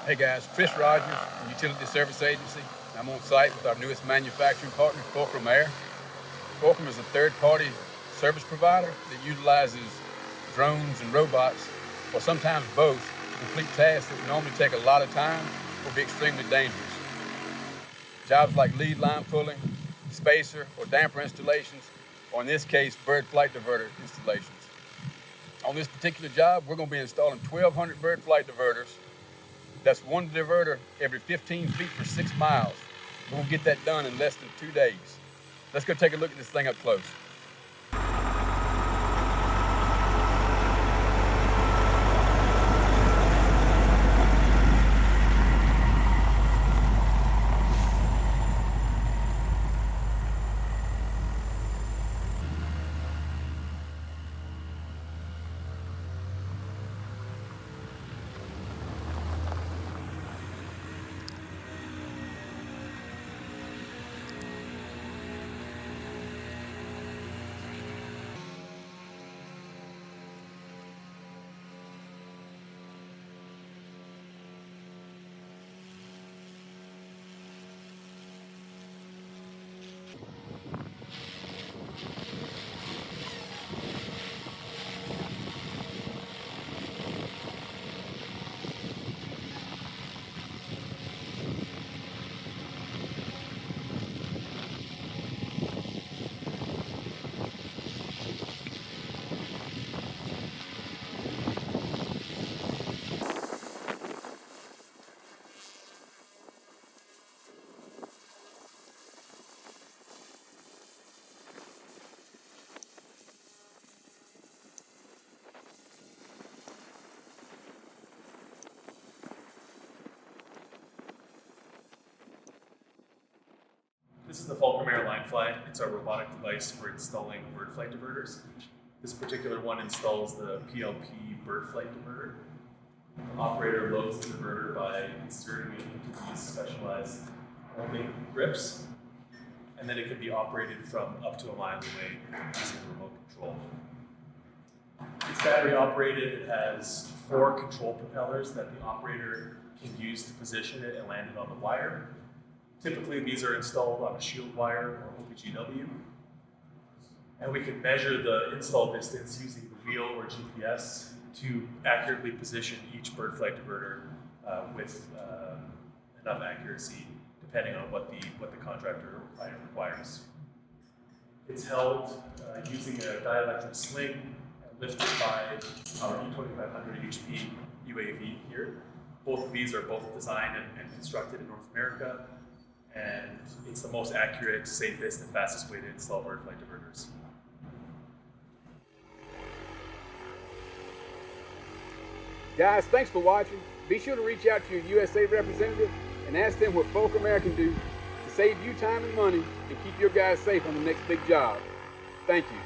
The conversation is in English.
Hey guys, Chris Rogers from Utility Service Agency. I'm on site with our newest manufacturing partner, FulcrumAir. Fulcrum is a third-party service provider that utilizes drones and robots, or sometimes both, to complete tasks that would normally take a lot of time or be extremely dangerous. Jobs like lead line pulling, spacer, or damper installations, or in this case, bird flight diverter installations. On this particular job, we're going to be installing 1,200 bird flight diverters. That's one diverter every 15 feet for 6 miles. We're gonna get that done in less than 2 days. Let's go take a look at this thing up close. This is the FulcrumAir LineFly. It's a robotic device for installing bird flight diverters. This particular one installs the PLP bird flight diverter. The operator loads the diverter by inserting it into these specialized holding grips, and then it can be operated from up to a mile away using remote control. It's battery operated. It has 4 control propellers that the operator can use to position it and land it on the wire. Typically, these are installed on a shield wire or OPGW. And we can measure the install distance using the wheel or GPS to accurately position each bird flight diverter with enough accuracy, depending on what the contractor or client requires. It's held using a dielectric sling lifted by our E2500 HP UAV here. Both of these are both designed and constructed in North America. And it's the most accurate, safest, and fastest way to install bird flight diverters. Guys, thanks for watching. Be sure to reach out to your USA representative and ask them what FulcrumAir can do to save you time and money and keep your guys safe on the next big job. Thank you.